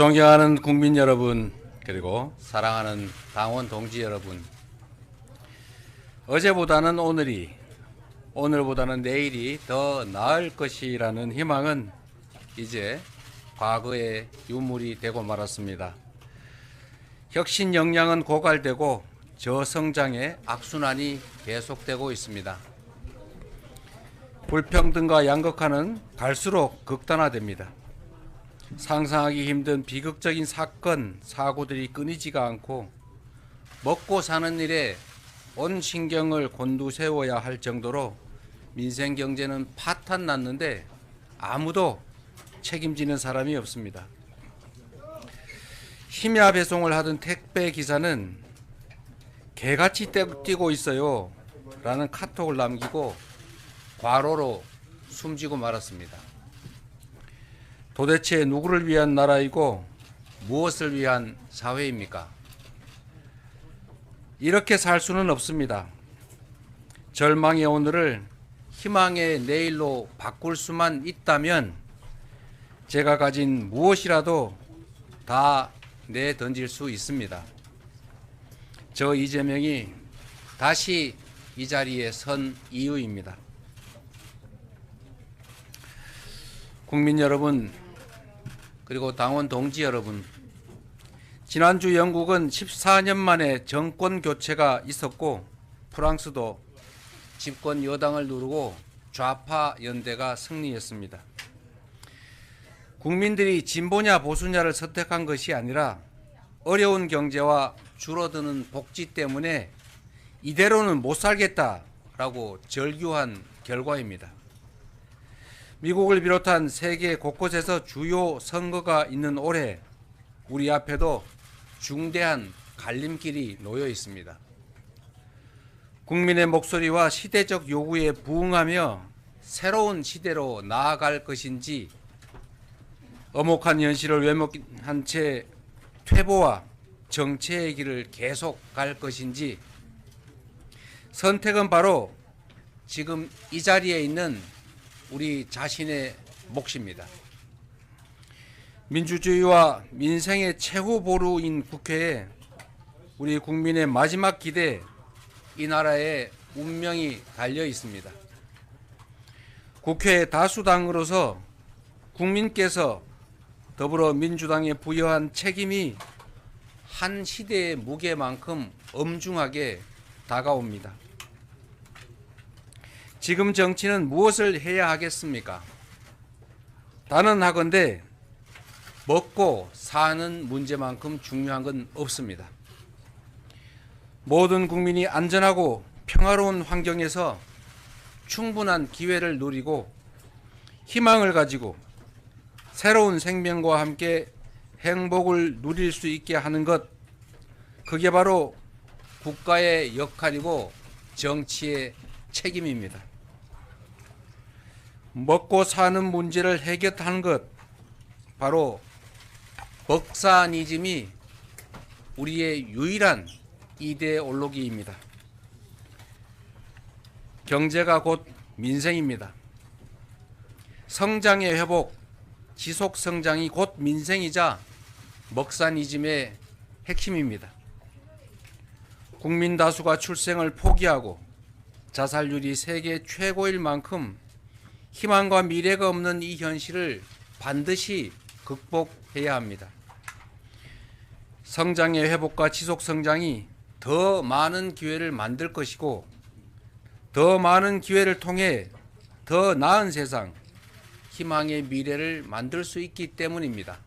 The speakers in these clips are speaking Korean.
존경하는 국민 여러분, 그리고 사랑하는 당원 동지 여러분, 어제보다는 오늘이, 오늘보다는 내일이 더 나을 것이라는 희망은 이제 과거의 유물이 되고 말았습니다. 혁신 역량은 고갈되고 저성장의 악순환이 계속되고 있습니다. 불평등과 양극화는 갈수록 극단화됩니다. 상상하기 힘든 비극적인 사건, 사고들이 끊이지가 않고 먹고 사는 일에 온 신경을 곤두세워야 할 정도로 민생 경제는 파탄 났는데 아무도 책임지는 사람이 없습니다. 심야 배송을 하던 택배 기사는 개같이 뛰고 있어요 라는 카톡을 남기고 과로로 숨지고 말았습니다. 도대체 누구를 위한 나라이고 무엇을 위한 사회입니까? 이렇게 살 수는 없습니다. 절망의 오늘을 희망의 내일로 바꿀 수만 있다면 제가 가진 무엇이라도 다 내던질 수 있습니다. 저 이재명이 다시 이 자리에 선 이유입니다. 국민 여러분, 그리고 당원 동지 여러분, 지난주 영국은 14년 만에 정권 교체가 있었고 프랑스도 집권 여당을 누르고 좌파 연대가 승리했습니다. 국민들이 진보냐 보수냐를 선택한 것이 아니라 어려운 경제와 줄어드는 복지 때문에 이대로는 못 살겠다라고 절규한 결과입니다. 미국을 비롯한 세계 곳곳에서 주요 선거가 있는 올해 우리 앞에도 중대한 갈림길이 놓여 있습니다. 국민의 목소리와 시대적 요구에 부응하며 새로운 시대로 나아갈 것인지 엄혹한 현실을 외면한 채 퇴보와 정체의 길을 계속 갈 것인지 선택은 바로 지금 이 자리에 있는 우리 자신의 몫입니다. 민주주의와 민생의 최후 보루인 국회에 우리 국민의 마지막 기대, 이 나라의 운명이 달려 있습니다. 국회 다수당으로서 국민께서 더불어민주당에 부여한 책임이 한 시대의 무게만큼 엄중하게 다가옵니다. 지금 정치는 무엇을 해야 하겠습니까? 단언하건대 먹고 사는 문제만큼 중요한 건 없습니다. 모든 국민이 안전하고 평화로운 환경에서 충분한 기회를 누리고 희망을 가지고 새로운 생명과 함께 행복을 누릴 수 있게 하는 것, 그게 바로 국가의 역할이고 정치의 책임입니다. 먹고 사는 문제를 해결하는 것, 바로 먹사니즘이 우리의 유일한 이데올로기입니다. 경제가 곧 민생입니다. 성장의 회복, 지속 성장이 곧 민생이자 먹사니즘의 핵심입니다. 국민 다수가 출생을 포기하고 자살률이 세계 최고일 만큼 희망과 미래가 없는 이 현실을 반드시 극복해야 합니다. 성장의 회복과 지속 성장이 더 많은 기회를 만들 것이고 더 많은 기회를 통해 더 나은 세상, 희망의 미래를 만들 수 있기 때문입니다.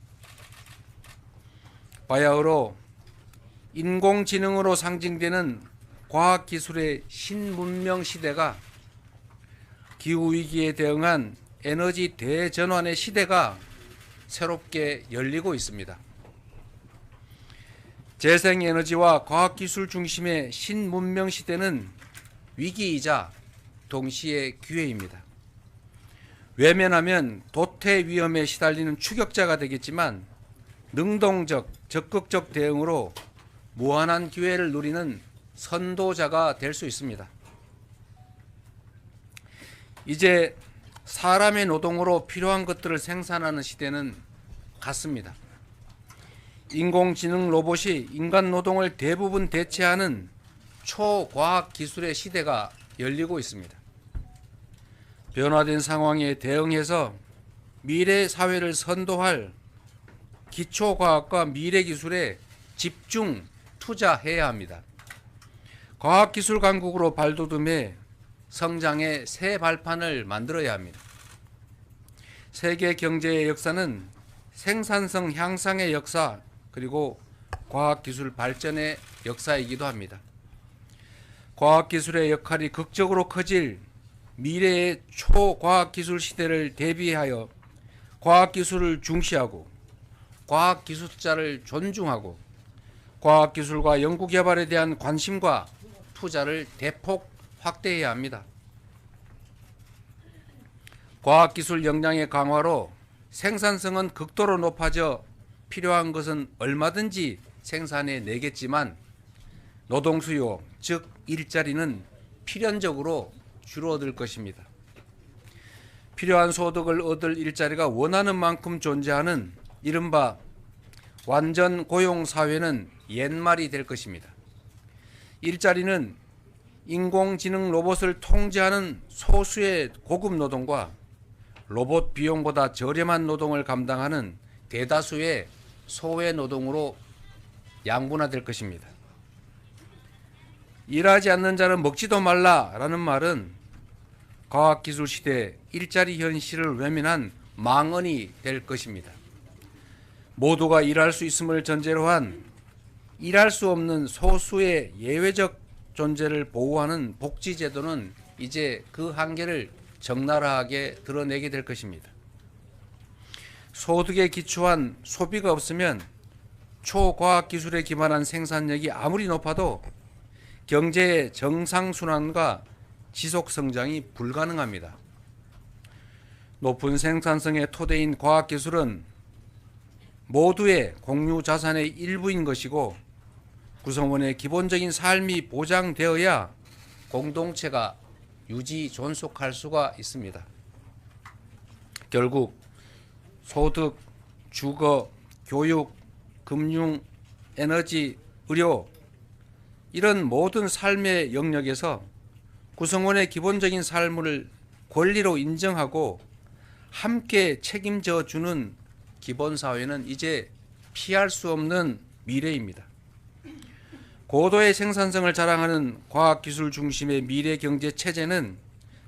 바야흐로 인공지능으로 상징되는 과학기술의 신문명 시대가 기후위기에 대응한 에너지 대전환의 시대가 새롭게 열리고 있습니다. 재생에너지와 과학기술 중심의 신문명 시대는 위기이자 동시에 기회입니다. 외면하면 도태 위험에 시달리는 추격자가 되겠지만 능동적, 적극적 대응으로 무한한 기회를 누리는 선도자가 될 수 있습니다. 이제 사람의 노동으로 필요한 것들을 생산하는 시대는 갔습니다. 인공지능 로봇이 인간 노동을 대부분 대체하는 초과학 기술의 시대가 열리고 있습니다. 변화된 상황에 대응해서 미래 사회를 선도할 기초과학과 미래기술에 집중 투자해야 합니다. 과학기술 강국으로 발돋움해 성장의 새 발판을 만들어야 합니다. 세계 경제의 역사는 생산성 향상의 역사 그리고 과학기술 발전의 역사이기도 합니다. 과학기술의 역할이 극적으로 커질 미래의 초과학기술 시대를 대비하여 과학기술을 중시하고 과학기술자를 존중하고 과학기술과 연구개발에 대한 관심과 투자를 대폭 확대해야 합니다. 과학기술 역량의 강화로 생산성은 극도로 높아져 필요한 것은 얼마든지 생산해 내겠지만 노동수요, 즉 일자리는 필연적으로 줄어들 것입니다. 필요한 소득을 얻을 일자리가 원하는 만큼 존재하는 이른바 완전 고용 사회는 옛말이 될 것입니다. 일자리는 인공지능 로봇을 통제하는 소수의 고급 노동과 로봇 비용보다 저렴한 노동을 감당하는 대다수의 소외 노동으로 양분화될 것입니다. 일하지 않는 자는 먹지도 말라라는 말은 과학기술 시대 일자리 현실을 외면한 망언이 될 것입니다. 모두가 일할 수 있음을 전제로 한 일할 수 없는 소수의 예외적 존재를 보호하는 복지제도는 이제 그 한계를 적나라하게 드러내게 될 것입니다. 소득에 기초한 소비가 없으면 초과학기술에 기반한 생산력이 아무리 높아도 경제의 정상순환과 지속성장이 불가능합니다. 높은 생산성의 토대인 과학기술은 모두의 공유자산의 일부인 것이고 구성원의 기본적인 삶이 보장되어야 공동체가 유지 존속할 수가 있습니다. 결국 소득, 주거, 교육, 금융, 에너지, 의료 이런 모든 삶의 영역에서 구성원의 기본적인 삶을 권리로 인정하고 함께 책임져 주는 기본사회는 이제 피할 수 없는 미래입니다. 고도의 생산성을 자랑하는 과학기술 중심의 미래 경제 체제는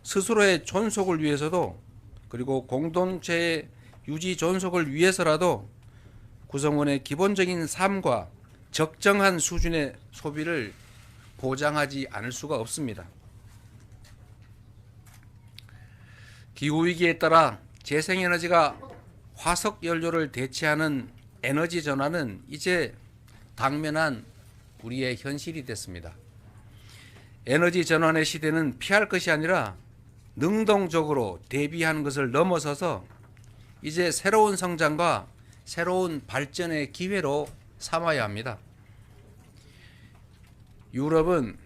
스스로의 존속을 위해서도 그리고 공동체의 유지 존속을 위해서라도 구성원의 기본적인 삶과 적정한 수준의 소비를 보장하지 않을 수가 없습니다. 기후위기에 따라 재생에너지가 화석 연료를 대체하는 에너지 전환은 이제 당면한 우리의 현실이 됐습니다. 에너지 전환의 시대는 피할 것이 아니라 능동적으로 대비하는 것을 넘어서서 이제 새로운 성장과 새로운 발전의 기회로 삼아야 합니다. 유럽은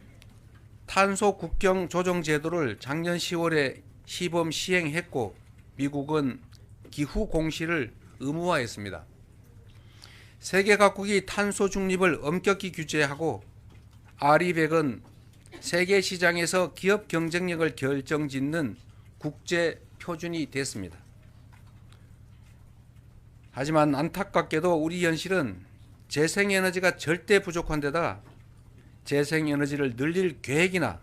탄소 국경 조정 제도를 작년 10월에 시범 시행했고 미국은 기후 공시를 의무화했습니다. 세계 각국이 탄소 중립을 엄격히 규제하고 RE100은 세계 시장에서 기업 경쟁력을 결정짓는 국제 표준이 됐습니다. 하지만 안타깝게도 우리 현실은 재생에너지가 절대 부족한 데다 재생에너지를 늘릴 계획이나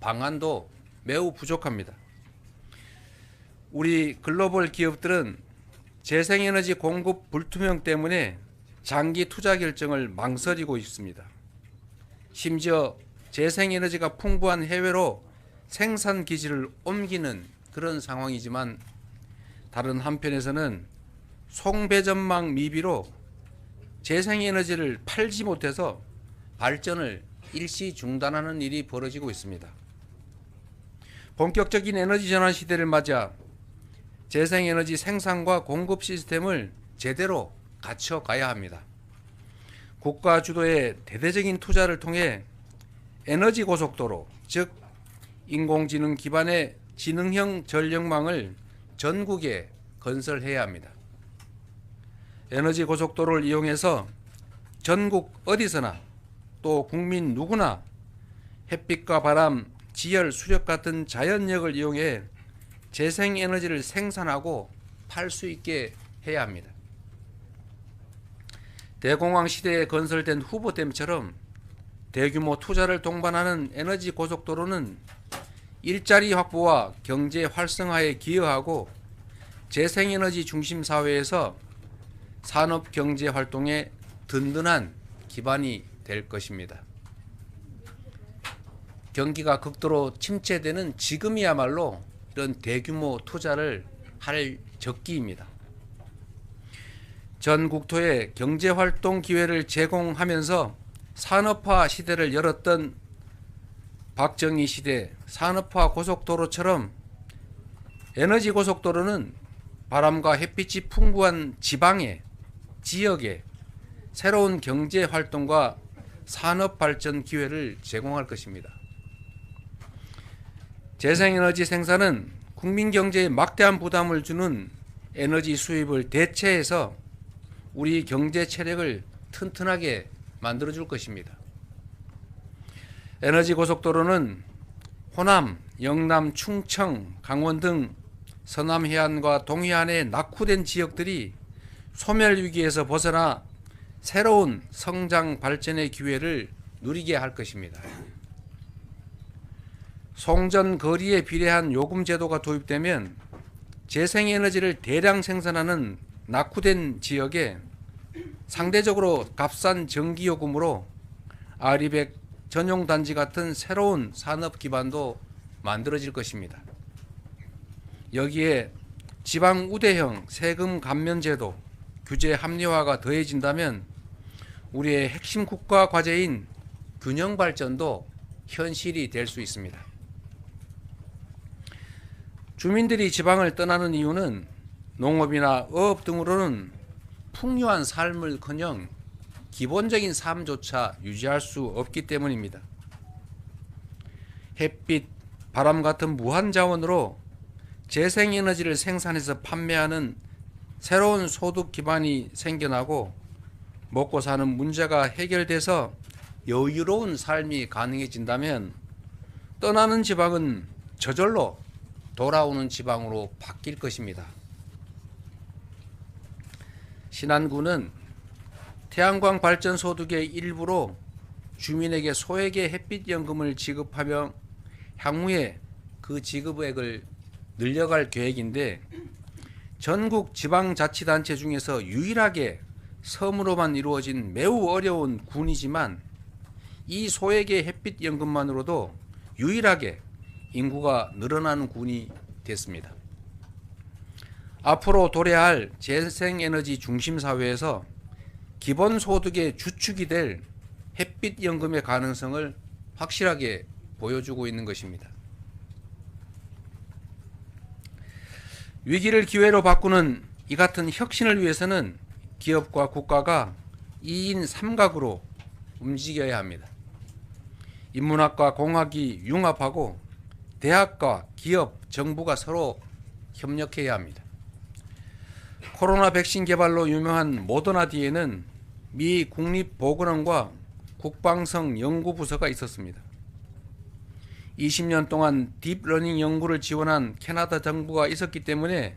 방안도 매우 부족합니다. 우리 글로벌 기업들은 재생에너지 공급 불투명 때문에 장기 투자 결정을 망설이고 있습니다. 심지어 재생에너지가 풍부한 해외로 생산 기지를 옮기는 그런 상황이지만 다른 한편에서는 송배전망 미비로 재생에너지를 팔지 못해서 발전을 일시 중단하는 일이 벌어지고 있습니다. 본격적인 에너지 전환 시대를 맞아 재생에너지 생산과 공급 시스템을 제대로 갖춰가야 합니다. 국가 주도의 대대적인 투자를 통해 에너지 고속도로, 즉 인공지능 기반의 지능형 전력망을 전국에 건설해야 합니다. 에너지 고속도로를 이용해서 전국 어디서나 또 국민 누구나 햇빛과 바람, 지열, 수력 같은 자연력을 이용해 재생에너지를 생산하고 팔 수 있게 해야 합니다. 대공황 시대에 건설된 후보댐처럼 대규모 투자를 동반하는 에너지 고속도로는 일자리 확보와 경제 활성화에 기여하고 재생에너지 중심 사회에서 산업 경제 활동에 든든한 기반이 될 것입니다. 경기가 극도로 침체되는 지금이야말로 이런 대규모 투자를 할 적기입니다. 전 국토에 경제활동 기회를 제공하면서 산업화 시대를 열었던 박정희 시대 산업화 고속도로처럼 에너지 고속도로는 바람과 햇빛이 풍부한 지방에, 지역에 새로운 경제활동과 산업발전 기회를 제공할 것입니다. 재생에너지 생산은 국민 경제에 막대한 부담을 주는 에너지 수입을 대체해서 우리 경제 체력을 튼튼하게 만들어줄 것입니다. 에너지 고속도로는 호남, 영남, 충청, 강원 등 서남 해안과 동해안의 낙후된 지역들이 소멸 위기에서 벗어나 새로운 성장 발전의 기회를 누리게 할 것입니다. 송전 거리에 비례한 요금 제도가 도입되면 재생에너지를 대량 생산하는 낙후된 지역에 상대적으로 값싼 전기요금으로 아리백 전용단지 같은 새로운 산업 기반도 만들어질 것입니다. 여기에 지방 우대형 세금 감면 제도, 규제 합리화가 더해진다면 우리의 핵심 국가 과제인 균형 발전도 현실이 될 수 있습니다. 주민들이 지방을 떠나는 이유는 농업이나 어업 등으로는 풍요한 삶을커녕 기본적인 삶조차 유지할 수 없기 때문입니다. 햇빛, 바람 같은 무한 자원으로 재생에너지를 생산해서 판매하는 새로운 소득 기반이 생겨나고 먹고 사는 문제가 해결돼서 여유로운 삶이 가능해진다면 떠나는 지방은 저절로 돌아오는 지방으로 바뀔 것입니다. 신안군은 태양광 발전 소득의 일부로 주민에게 소액의 햇빛연금을 지급하며 향후에 그 지급액을 늘려갈 계획인데 전국 지방자치단체 중에서 유일하게 섬으로만 이루어진 매우 어려운 군이지만 이 소액의 햇빛연금만으로도 유일하게 인구가 늘어나는 군이 됐습니다. 앞으로 도래할 재생에너지 중심 사회에서 기본소득의 주축이 될 햇빛연금의 가능성을 확실하게 보여주고 있는 것입니다. 위기를 기회로 바꾸는 이 같은 혁신을 위해서는 기업과 국가가 2인 3각으로 움직여야 합니다. 인문학과 공학이 융합하고 대학과 기업, 정부가 서로 협력해야 합니다. 코로나 백신 개발로 유명한 모더나디에는 미 국립보건원과 국방성 연구부서가 있었습니다. 20년 동안 딥러닝 연구를 지원한 캐나다 정부가 있었기 때문에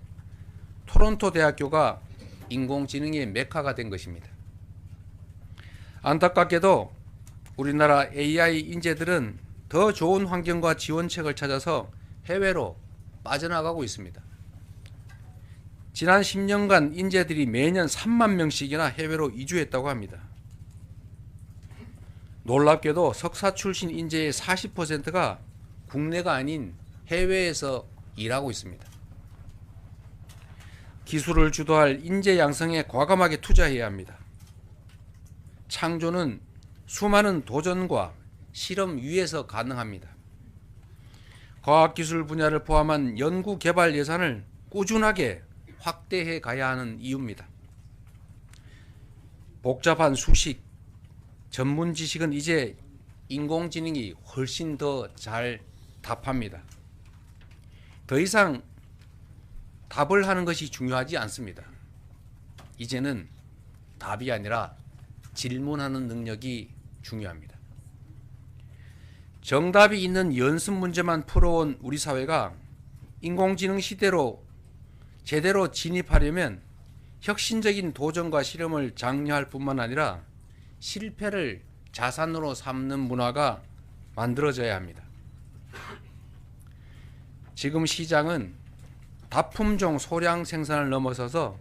토론토 대학교가 인공지능의 메카가 된 것입니다. 안타깝게도 우리나라 AI 인재들은 더 좋은 환경과 지원책을 찾아서 해외로 빠져나가고 있습니다. 지난 10년간 인재들이 매년 3만 명씩이나 해외로 이주했다고 합니다. 놀랍게도 석사 출신 인재의 40%가 국내가 아닌 해외에서 일하고 있습니다. 기술을 주도할 인재 양성에 과감하게 투자해야 합니다. 창조는 수많은 도전과 실험 위에서 가능합니다. 과학기술 분야를 포함한 연구 개발 예산을 꾸준하게 확대해 가야 하는 이유입니다. 복잡한 수식, 전문 지식은 이제 인공지능이 훨씬 더 잘 답합니다. 더 이상 답을 하는 것이 중요하지 않습니다. 이제는 답이 아니라 질문하는 능력이 중요합니다. 정답이 있는 연습 문제만 풀어온 우리 사회가 인공지능 시대로 제대로 진입하려면 혁신적인 도전과 실험을 장려할 뿐만 아니라 실패를 자산으로 삼는 문화가 만들어져야 합니다. 지금 시장은 다품종 소량 생산을 넘어서서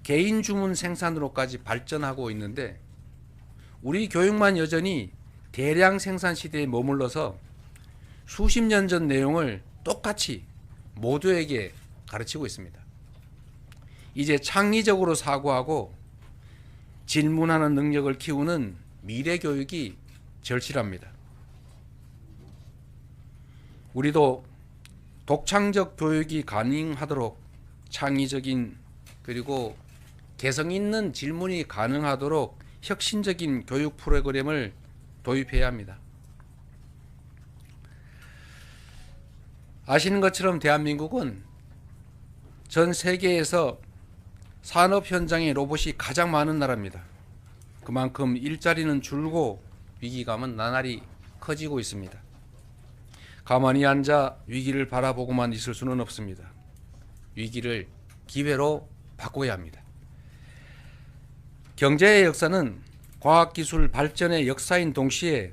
개인 주문 생산으로까지 발전하고 있는데 우리 교육만 여전히 대량 생산 시대에 머물러서 수십 년 전 내용을 똑같이 모두에게 가르치고 있습니다. 이제 창의적으로 사고하고 질문하는 능력을 키우는 미래 교육이 절실합니다. 우리도 독창적 교육이 가능하도록 창의적인 그리고 개성 있는 질문이 가능하도록 혁신적인 교육 프로그램을 도입해야 합니다. 아시는 것처럼 대한민국은 전 세계에서 산업 현장에 로봇이 가장 많은 나라입니다. 그만큼 일자리는 줄고 위기감은 나날이 커지고 있습니다. 가만히 앉아 위기를 바라보고만 있을 수는 없습니다. 위기를 기회로 바꿔야 합니다. 경제의 역사는 과학기술 발전의 역사인 동시에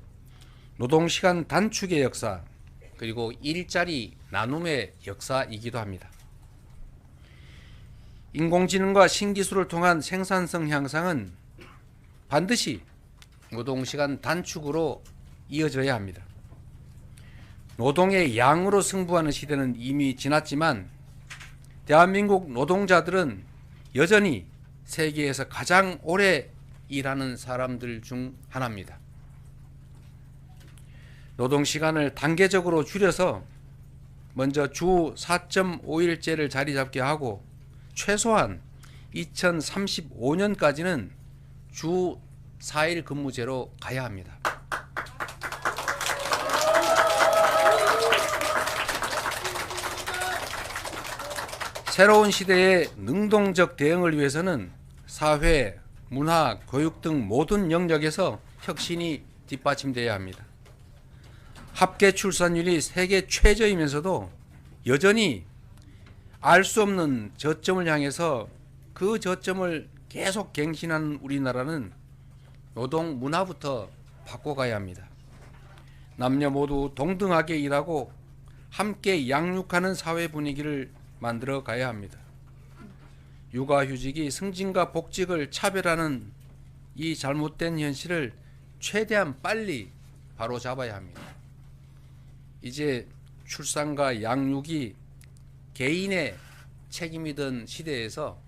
노동시간 단축의 역사 그리고 일자리 나눔의 역사이기도 합니다. 인공지능과 신기술을 통한 생산성 향상은 반드시 노동시간 단축으로 이어져야 합니다. 노동의 양으로 승부하는 시대는 이미 지났지만 대한민국 노동자들은 여전히 세계에서 가장 오래 일하는 사람들 중 하나입니다. 노동시간을 단계적으로 줄여서 먼저 주 4.5일제를 자리 잡게 하고 최소한 2035년까지는 주 4일 근무제로 가야 합니다. 새로운 시대의 능동적 대응을 위해서는 사회, 문화, 교육 등 모든 영역에서 혁신이 뒷받침되어야 합니다. 합계 출산율이 세계 최저이면서도 여전히 알 수 없는 저점을 향해서 그 저점을 계속 갱신하는 우리나라는 노동 문화부터 바꿔가야 합니다. 남녀 모두 동등하게 일하고 함께 양육하는 사회 분위기를 만들어 가야 합니다. 육아휴직이 승진과 복직을 차별하는 이 잘못된 현실을 최대한 빨리 바로잡아야 합니다. 이제 출산과 양육이 개인의 책임이던 시대에서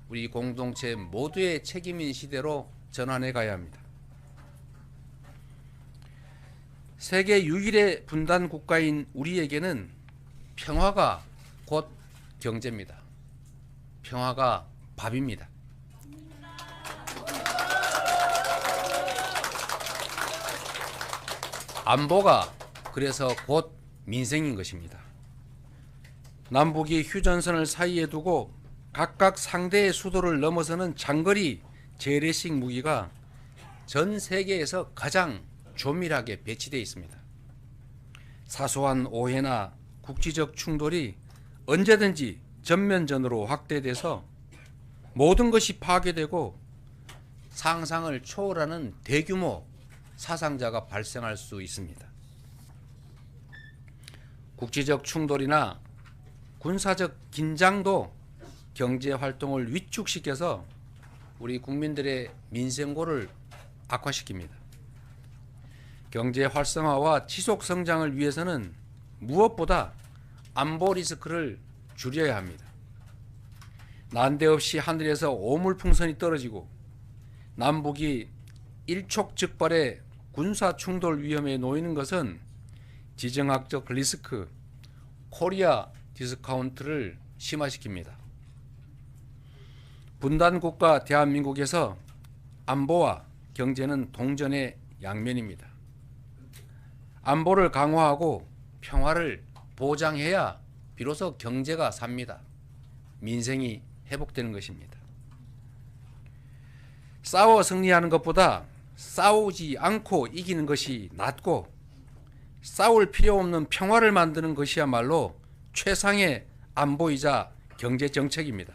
우리 공동체 모두의 책임인 시대로 전환해 가야 합니다. 세계 유일의 분단 국가인 우리에게는 평화가 곧 경제입니다. 평화가 밥입니다. 안보가 그래서 곧 민생인 것입니다. 남북이 휴전선을 사이에 두고 각각 상대의 수도를 넘어서는 장거리 재래식 무기가 전 세계에서 가장 조밀하게 배치되어 있습니다. 사소한 오해나 국지적 충돌이 언제든지 전면전으로 확대돼서 모든 것이 파괴되고 상상을 초월하는 대규모 사상자가 발생할 수 있습니다. 국지적 충돌이나 군사적 긴장도 경제 활동을 위축시켜서 우리 국민들의 민생고를 악화시킵니다. 경제 활성화와 지속 성장을 위해서는 무엇보다 안보 리스크를 줄여야 합니다. 난데없이 하늘에서 오물풍선이 떨어지고 남북이 일촉즉발의 군사 충돌 위험에 놓이는 것은 지정학적 리스크, 코리아 디스카운트를 심화시킵니다. 분단국가 대한민국에서 안보와 경제는 동전의 양면입니다. 안보를 강화하고 평화를 보장해야 비로소 경제가 삽니다. 민생이 회복되는 것입니다. 싸워 승리하는 것보다 싸우지 않고 이기는 것이 낫고, 싸울 필요 없는 평화를 만드는 것이야말로 최상의 안보이자 경제 정책입니다.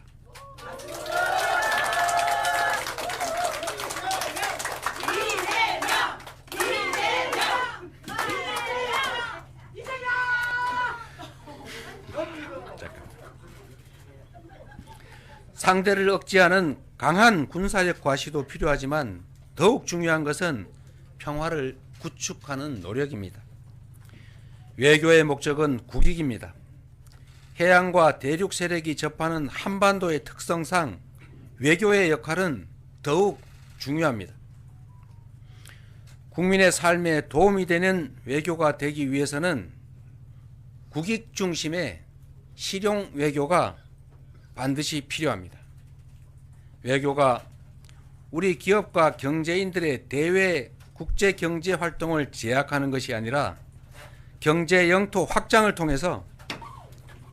상대를 억제하는 강한 군사력 과시도 필요하지만 더욱 중요한 것은 평화를 구축하는 노력입니다. 외교의 목적은 국익입니다. 해양과 대륙 세력이 접하는 한반도의 특성상 외교의 역할은 더욱 중요합니다. 국민의 삶에 도움이 되는 외교가 되기 위해서는 국익 중심의 실용 외교가 반드시 필요합니다. 외교가 우리 기업과 경제인들의 대외 국제 경제 활동을 제약하는 것이 아니라 경제 영토 확장을 통해서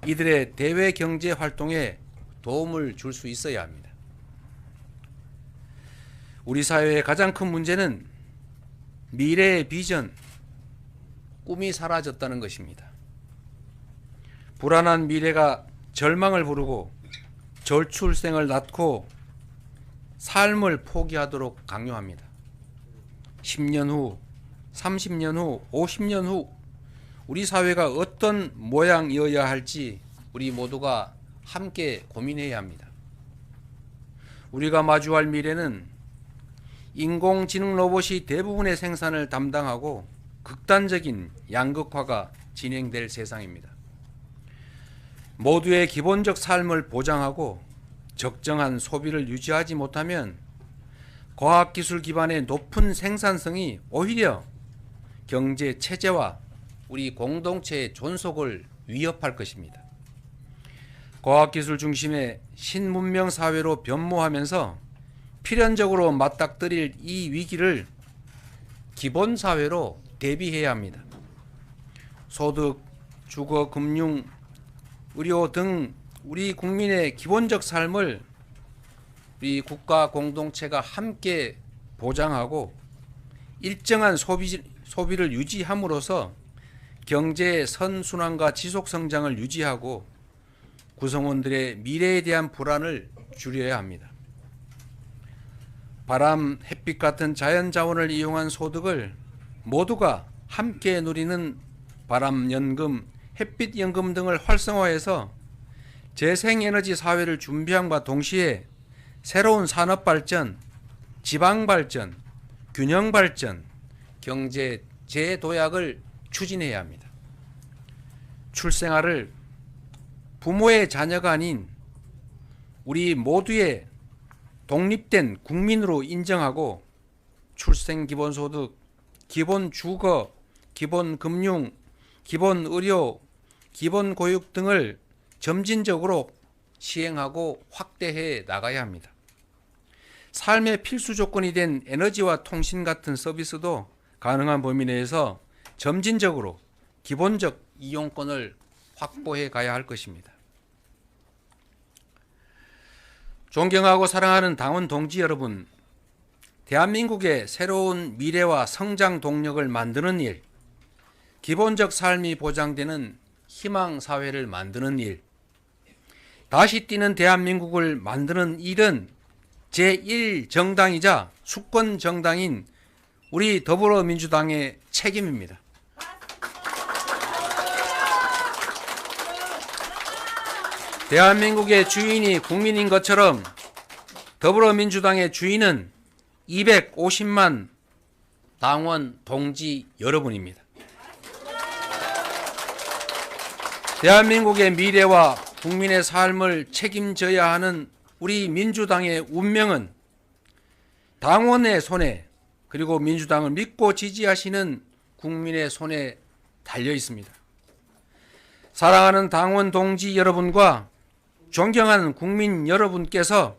이들의 대외 경제 활동에 도움을 줄 수 있어야 합니다. 우리 사회의 가장 큰 문제는 미래의 비전, 꿈이 사라졌다는 것입니다. 불안한 미래가 절망을 부르고 저출생을 낳고 삶을 포기하도록 강요합니다. 10년 후, 30년 후, 50년 후 우리 사회가 어떤 모양이어야 할지 우리 모두가 함께 고민해야 합니다. 우리가 마주할 미래는 인공지능 로봇이 대부분의 생산을 담당하고 극단적인 양극화가 진행될 세상입니다. 모두의 기본적 삶을 보장하고 적정한 소비를 유지하지 못하면 과학기술 기반의 높은 생산성이 오히려 경제 체제와 우리 공동체의 존속을 위협할 것입니다. 과학기술 중심의 신문명 사회로 변모하면서 필연적으로 맞닥뜨릴 이 위기를 기본사회로 대비해야 합니다. 소득, 주거, 금융, 의료 등 우리 국민의 기본적 삶을 우리 국가 공동체가 함께 보장하고 일정한 소비를 유지함으로써 경제의 선순환과 지속성장을 유지하고 구성원들의 미래에 대한 불안을 줄여야 합니다. 바람, 햇빛 같은 자연자원을 이용한 소득을 모두가 함께 누리는 바람연금, 햇빛연금 등을 활성화해서 재생에너지 사회를 준비함과 동시에 새로운 산업발전, 지방발전, 균형발전, 경제 재도약을 추진해야 합니다. 출생아를 부모의 자녀가 아닌 우리 모두의 독립된 국민으로 인정하고 출생기본소득, 기본주거, 기본금융, 기본의료, 기본교육 등을 점진적으로 시행하고 확대해 나가야 합니다. 삶의 필수 조건이 된 에너지와 통신 같은 서비스도 가능한 범위 내에서 점진적으로 기본적 이용권을 확보해 가야 할 것입니다. 존경하고 사랑하는 당원 동지 여러분, 대한민국의 새로운 미래와 성장 동력을 만드는 일, 기본적 삶이 보장되는 희망 사회를 만드는 일, 다시 뛰는 대한민국을 만드는 일은 제1정당이자 수권 정당인 우리 더불어민주당의 책임입니다. 대한민국의 주인이 국민인 것처럼 더불어민주당의 주인은 250만 당원 동지 여러분입니다. 대한민국의 미래와 국민의 삶을 책임져야 하는 우리 민주당의 운명은 당원의 손에, 그리고 민주당을 믿고 지지하시는 국민의 손에 달려 있습니다. 사랑하는 당원 동지 여러분과 존경하는 국민 여러분께서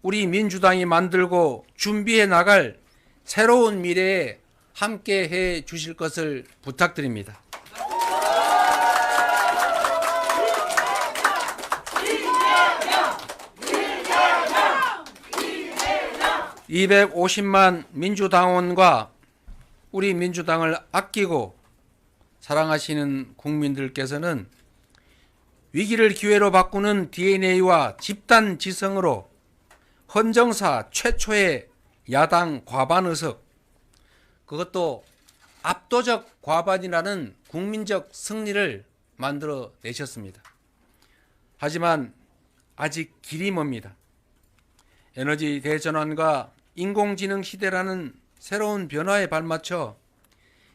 우리 민주당이 만들고 준비해 나갈 새로운 미래에 함께 해 주실 것을 부탁드립니다. 250만 민주당원과 우리 민주당을 아끼고 사랑하시는 국민들께서는 위기를 기회로 바꾸는 DNA와 집단 지성으로 헌정사 최초의 야당 과반 의석, 그것도 압도적 과반이라는 국민적 승리를 만들어 내셨습니다. 하지만 아직 길이 멉니다. 에너지 대전환과 인공지능 시대라는 새로운 변화에 발맞춰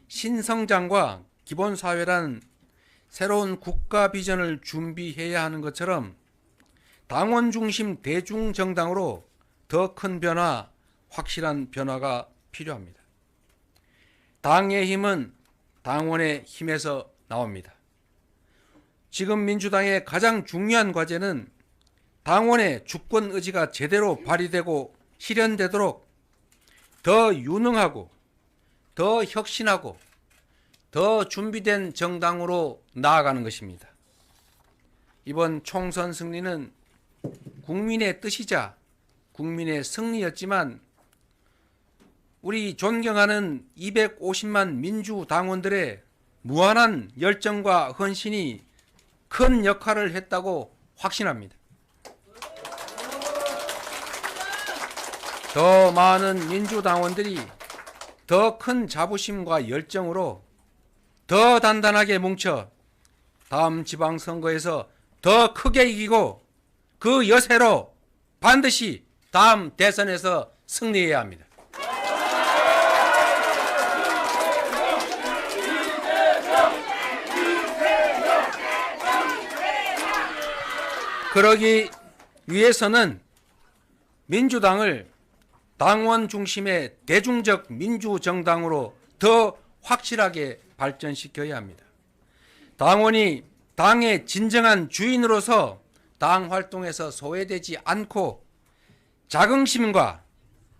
신성장과 기본사회란 새로운 국가 비전을 준비해야 하는 것처럼 당원 중심 대중정당으로 더 큰 변화, 확실한 변화가 필요합니다. 당의 힘은 당원의 힘에서 나옵니다. 지금 민주당의 가장 중요한 과제는 당원의 주권 의지가 제대로 발휘되고 실현되도록 더 유능하고 더 혁신하고 더 준비된 정당으로 나아가는 것입니다. 이번 총선 승리는 국민의 뜻이자 국민의 승리였지만 우리 존경하는 250만 민주당원들의 무한한 열정과 헌신이 큰 역할을 했다고 확신합니다. 더 많은 민주당원들이 더 큰 자부심과 열정으로 더 단단하게 뭉쳐 다음 지방선거에서 더 크게 이기고 그 여세로 반드시 다음 대선에서 승리해야 합니다. 그러기 위해서는 민주당을 당원 중심의 대중적 민주정당으로 더 확실하게 발전시켜야 합니다. 당원이 당의 진정한 주인으로서 당 활동에서 소외되지 않고 자긍심과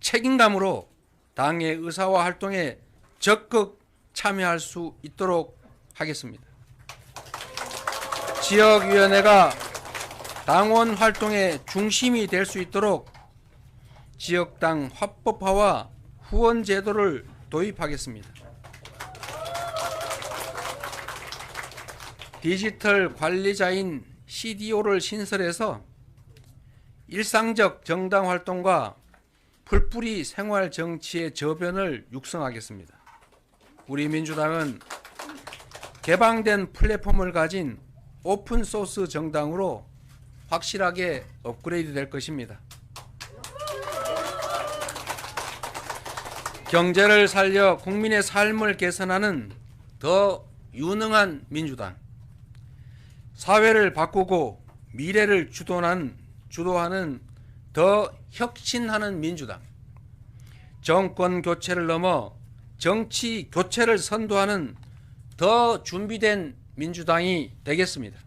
책임감으로 당의 의사와 활동에 적극 참여할 수 있도록 하겠습니다. 지역위원회가 당원 활동의 중심이 될 수 있도록 지역당 합법화와 후원 제도를 도입하겠습니다. 디지털 관리자인 CDO를 신설해서 일상적 정당 활동과 풀뿌리 생활 정치의 저변을 육성하겠습니다. 우리 민주당은 개방된 플랫폼을 가진 오픈소스 정당으로 확실하게 업그레이드 될 것입니다. 경제를 살려 국민의 삶을 개선하는 더 유능한 민주당, 사회를 바꾸고 미래를 주도하는 더 혁신하는 민주당, 정권 교체를 넘어 정치 교체를 선도하는 더 준비된 민주당이 되겠습니다.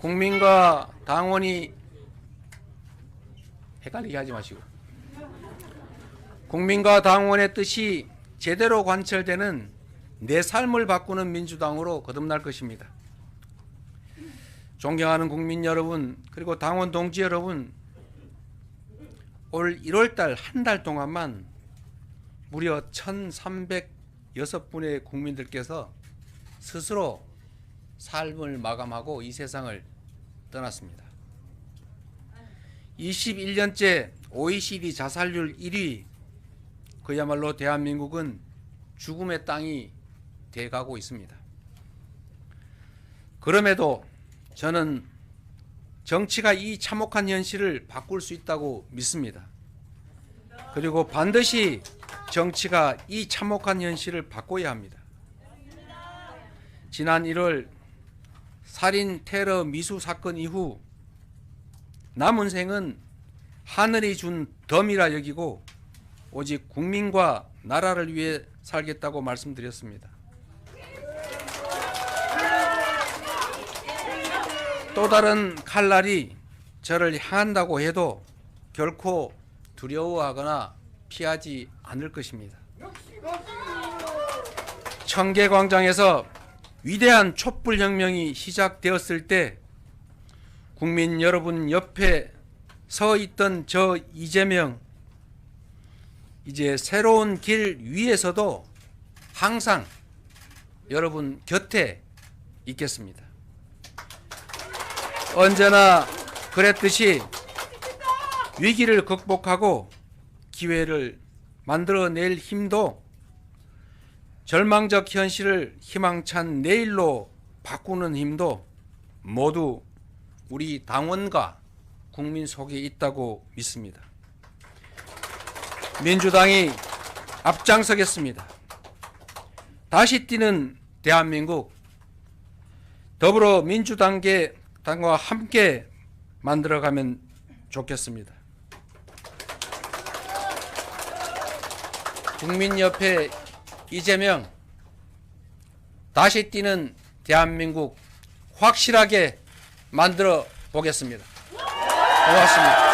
국민과 당원이 헷갈리게 하지 마시고 국민과 당원의 뜻이 제대로 관철되는 내 삶을 바꾸는 민주당으로 거듭날 것입니다. 존경하는 국민 여러분, 그리고 당원 동지 여러분, 올 1월달 한 달 동안만 무려 1,306분의 국민들께서 스스로 삶을 마감하고 이 세상을 떠났습니다. 21년째 OECD 자살률 1위, 그야말로 대한민국은 죽음의 땅이 돼가고 있습니다. 그럼에도 저는 정치가 이 참혹한 현실을 바꿀 수 있다고 믿습니다. 그리고 반드시 정치가 이 참혹한 현실을 바꿔야 합니다. 지난 1월 살인 테러 미수 사건 이후 남은 생은 하늘이 준 덤이라 여기고 오직 국민과 나라를 위해 살겠다고 말씀드렸습니다. 또 다른 칼날이 저를 향한다고 해도 결코 두려워하거나 피하지 않을 것입니다. 청계광장에서 위대한 촛불혁명이 시작되었을 때 국민 여러분 옆에 서 있던 저 이재명, 이제 새로운 길 위에서도 항상 여러분 곁에 있겠습니다. 언제나 그랬듯이 위기를 극복하고 기회를 만들어낼 힘도, 절망적 현실을 희망찬 내일로 바꾸는 힘도 모두 우리 당원과 국민 속에 있다고 믿습니다. 민주당이 앞장서겠습니다. 다시 뛰는 대한민국, 더불어민주당과 함께 만들어가면 좋겠습니다. 국민 옆에 이재명, 다시 뛰는 대한민국 확실하게 만들어 보겠습니다. 고맙습니다.